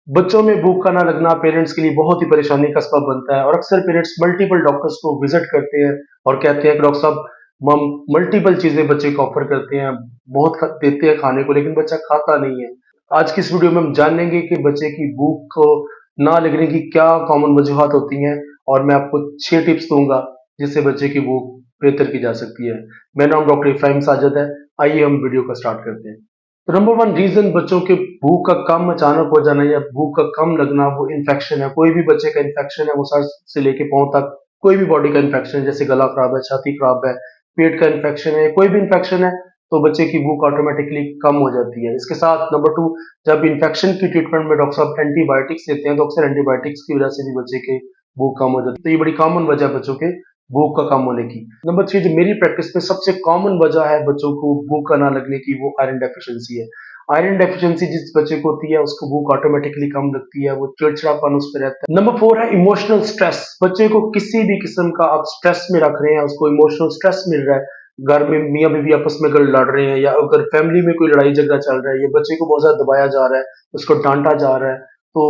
बच्चों में भूख का ना लगना पेरेंट्स के लिए बहुत ही परेशानी का सबब बनता है और अक्सर पेरेंट्स मल्टीपल डॉक्टर्स को विजिट करते हैं और कहते हैं कि डॉक्टर साहब हम मल्टीपल चीजें बच्चे को ऑफर करते हैं, बहुत देते हैं खाने को, लेकिन बच्चा खाता नहीं है। आज की इस वीडियो में हम जानेंगे कि बच्चे की भूख को ना लगने की क्या कॉमन वजूहत होती हैं और मैं आपको 6 टिप्स दूंगा जिससे बच्चे की भूख बेहतर की जा सकती है। मेरा नाम डॉक्टर इफ्राहिम साजिद है। आइए हम वीडियो को स्टार्ट करते हैं। तो नंबर वन रीजन बच्चों के भूख का कम अचानक हो जाना या भूख का कम लगना वो इन्फेक्शन है। कोई भी बच्चे का इन्फेक्शन है, वो सर से लेके पाँव तक कोई भी बॉडी का इन्फेक्शन है, जैसे गला खराब है, छाती खराब है, पेट का इन्फेक्शन है, कोई भी इन्फेक्शन है, तो बच्चे की भूख ऑटोमेटिकली कम हो जाती है। इसके साथ नंबर टू, जब इन्फेक्शन की ट्रीटमेंट में डॉक्टर साहब एंटीबायोटिक्स देते हैं तो अक्सर एंटीबायोटिक्स की वजह से भी बच्चे के भूख कम हो जाती है। तो ये बड़ी कॉमन वजह है बच्चों के भूख का कम होने की। नंबर थ्री, जो मेरी प्रैक्टिस में सबसे कॉमन वजह है बच्चों को भूख का ना लगने की, वो आयरन डेफिशिएंसी है। आयरन डेफिशिएंसी जिस बच्चे को होती है उसको भूख ऑटोमेटिकली कम लगती है, वो चिड़चिड़ापन उस पर रहता है। नंबर फोर है इमोशनल स्ट्रेस। बच्चे को किसी भी किस्म का आप स्ट्रेस में रख रहे हैं, उसको इमोशनल स्ट्रेस मिल रहा है, घर में मियाँ बीवी आपस में अगर लड़ रहे हैं या अगर फैमिली में कोई लड़ाई झगड़ा चल रहा है, या बच्चे को बहुत ज्यादा दबाया जा रहा है, उसको डांटा जा रहा है, तो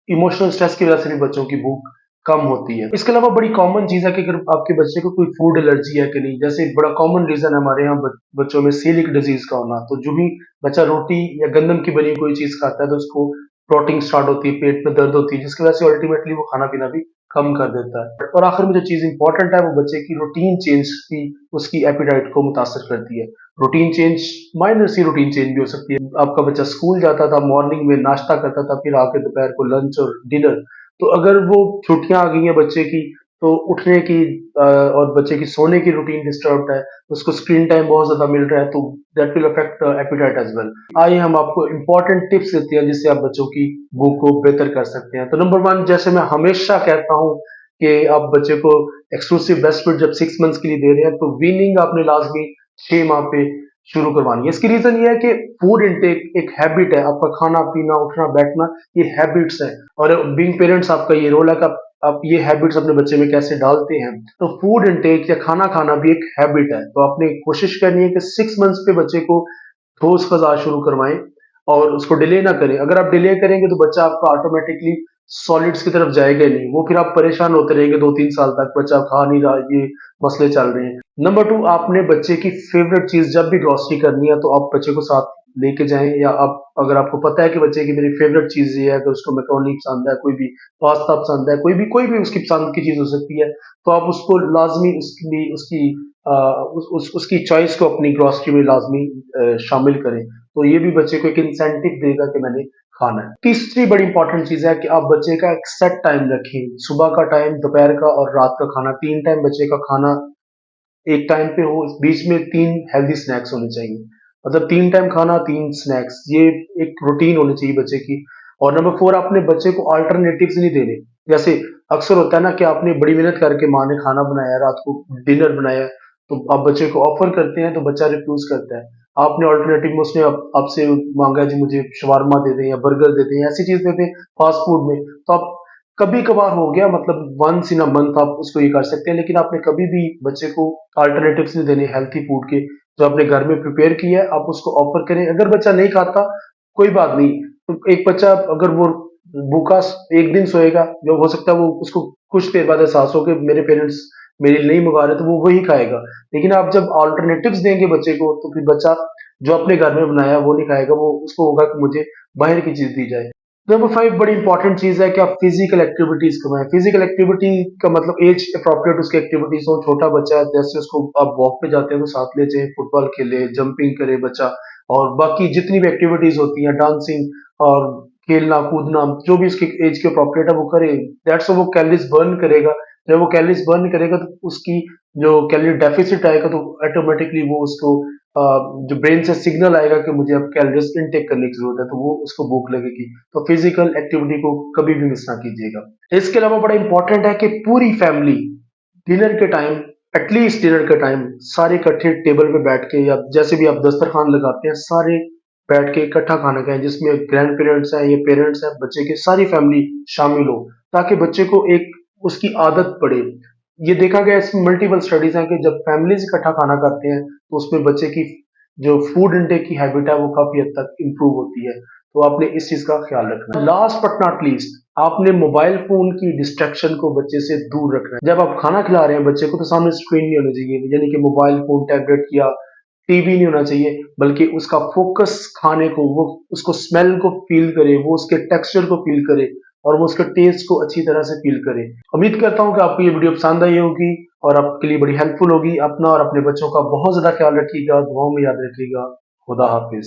इमोशनल स्ट्रेस की वजह से भी बच्चों की भूख कम होती है। इसके अलावा बड़ी कॉमन चीज है कि अगर आपके बच्चे को कोई फूड एलर्जी है कि नहीं, जैसे बड़ा कॉमन रीजन है हमारे यहाँ बच्चों में सीलिक डिजीज का होना। तो जो भी बच्चा रोटी या गंदम की बनी कोई चीज खाता है तो उसको प्लॉटिंग स्टार्ट होती है, पेट में दर्द होती है, जिसकी वजह से अल्टीमेटली वो खाना पीना भी कम कर देता है। और आखिर में जो चीज इंपॉर्टेंट है वो बच्चे की रूटीन चेंज की उसकी एपिटाइट को मुतासर करती है। रूटीन चेंज माइनर सी रूटीन चेंज भी हो सकती है। आपका बच्चा स्कूल जाता था, मॉर्निंग में नाश्ता करता था, फिर आके दोपहर को लंच और डिनर, तो अगर वो छुट्टियां आ गई हैं बच्चे की, तो उठने की और बच्चे की सोने की रूटीन डिस्टर्ब है, उसको स्क्रीन टाइम बहुत ज्यादा मिल रहा है, तो that will affect appetite as well. आइए हम आपको इंपॉर्टेंट टिप्स देते हैं जिससे आप बच्चों की भूख को बेहतर कर सकते हैं। तो नंबर वन, जैसे मैं हमेशा कहता हूँ कि आप बच्चे को एक्सक्लूसिव ब्रेस्ट फीड जब 6 मंथ्स के लिए दे रहे हैं तो वीनिंग आपने लाजमी 6 माह पे शुरू करवानी है। इसकी रीजन ये है कि फूड इनटेक एक हैबिट है, आपका खाना पीना उठना बैठना ये हैबिट्स है, और बीइंग पेरेंट्स आपका ये रोल है कि आप ये हैबिट्स अपने बच्चे में कैसे डालते हैं। तो फूड इनटेक या खाना खाना भी एक हैबिट है, तो आपने कोशिश करनी है कि 6 मंथ्स पे बच्चे को ठोस गज़ा शुरू करवाएं और उसको डिले ना करें। अगर आप डिले करेंगे तो बच्चा आपका ऑटोमेटिकली सॉलिड्स की तरफ जाएगा ही नहीं, वो फिर आप परेशान होते रहेंगे 2-3 साल तक, बच्चा खा नहीं रहा, ये मसले चल रहे हैं। नंबर टू, आपने बच्चे की फेवरेट चीज जब भी ग्रोसरी करनी है तो आप बच्चे को साथ लेके जाएं, या आप अगर आपको पता है कि बच्चे की मेरी फेवरेट चीज ये है, अगर उसको मैक्रोनी पसंद है, कोई भी पास्ता पसंद है, कोई भी उसकी पसंद की चीज हो सकती है, तो आप उसको लाजमी उसकी उसकी उसकी चॉइस को अपनी ग्रोसरी में लाजमी शामिल करें। तो ये भी बच्चे को एक इंसेंटिव देगा कि मैंने खाना है। तीसरी बड़ी इंपॉर्टेंट चीज है कि आप बच्चे का एक सेट टाइम रखें, सुबह का टाइम, दोपहर का और रात का खाना, 3 टाइम बच्चे का खाना एक टाइम पे हो, बीच में 3 हेल्दी स्नैक्स होने चाहिए। मतलब 3 टाइम खाना, 3 स्नैक्स, ये एक रूटीन होनी चाहिए बच्चे की। और नंबर फोर, आपने बच्चे को अल्टरनेटिव्स नहीं देने। जैसे अक्सर होता है ना कि आपने बड़ी मेहनत करके माँ ने खाना बनाया, रात को डिनर बनाया, तो आप बच्चे को ऑफर करते हैं तो बच्चा रिफ्यूज करता है। आपने ऑल्टरनेटिव में उसने आपसे मांगा जी मुझे शवारमा दे दें या बर्गर दे दें, ऐसी चीज दे दें फास्ट फूड में, तो आप कभी कभार हो गया, मतलब वंस इन अ मंथ आप उसको ये कर सकते हैं, लेकिन आपने कभी भी बच्चे को अल्टरनेटिव्स नहीं देने हेल्थी फूड के। जो आपने घर में प्रिपेयर किया है आप उसको ऑफर करें। अगर बच्चा नहीं खाता कोई बात नहीं, तो एक बच्चा अगर वो भूखा एक दिन सोएगा, जो हो सकता है वो उसको कुछ देर बाद एहसास हो कि मेरे पेरेंट्स मेरे लिए नहीं मंगा रहे, तो वो वही खाएगा। लेकिन आप जब अल्टरनेटिव्स देंगे बच्चे को तो फिर बच्चा जो अपने घर में बनाया वो नहीं खाएगा, वो उसको होगा कि मुझे बाहर की चीज दी जाए। नंबर फाइव, बड़ी इंपॉर्टेंट चीज है कि आप फिजिकल एक्टिविटीज करवाएं। फिजिकल एक्टिविटी का मतलब एज अप्रोप्रिएट उसकी एक्टिविटीज हो। छोटा बच्चा है, जैसे उसको आप वॉक पे जाते हैं तो साथ ले जाए, फुटबॉल खेले, जंपिंग करे बच्चा, और बाकी जितनी भी एक्टिविटीज होती हैं, डांसिंग और खेलना कूदना, जो भी उसके एज के अप्रोप्रिएट है वो करे। दैट्स वो कैलोरीज बर्न करेगा। जब वो कैलोरीज बर्न करेगा तो उसकी जो कैलोरी डेफिसिट आएगा तो ऑटोमेटिकली वो उसको जो ब्रेन से सिग्नल आएगा कि मुझे अब कैलोरीज इनटेक करने की जरूरत है, तो वो उसको भूख लगेगी। तो फिजिकल एक्टिविटी को कभी भी मिस ना कीजिएगा। इसके अलावा बड़ा इंपॉर्टेंट है कि पूरी फैमिली डिनर के टाइम, एटलीस्ट डिनर के टाइम सारे इकट्ठे टेबल पे बैठ के, या जैसे भी आप दस्तरखान लगाते हैं, सारे बैठ के इकट्ठा खाना खाएं, जिसमें ग्रैंड पेरेंट्स हैं या पेरेंट्स हैं, बच्चे की सारी फैमिली शामिल हो, ताकि बच्चे को एक उसकी आदत पड़े। ये देखा गया, इसमें मल्टीपल स्टडीज हैं कि जब फैमिलीज इकट्ठा खाना खाते हैं तो उसमें बच्चे की जो फूड इनटेक की हैबिट है वो काफी हद तक इम्प्रूव होती है। तो आपने इस चीज का ख्याल रखना है। लास्ट बट नॉट लीस्ट, आपने मोबाइल फोन की डिस्ट्रैक्शन को बच्चे से दूर रखना है। जब आप खाना खिला रहे हैं बच्चे को तो सामने स्क्रीन नहीं होनी चाहिए, यानी कि मोबाइल फोन, टैबलेट या टीवी नहीं होना चाहिए, बल्कि उसका फोकस खाने को, वो उसको स्मेल को फील करे, वो उसके टेक्सचर को फील करे और वो उसके टेस्ट को अच्छी तरह से फील करे। उम्मीद करता हूँ कि आपको ये वीडियो पसंद आई होगी और आपके लिए बड़ी हेल्पफुल होगी। अपना और अपने बच्चों का बहुत ज्यादा ख्याल रखिएगा, दुआओं में याद रखिएगा। खुदा हाफिज।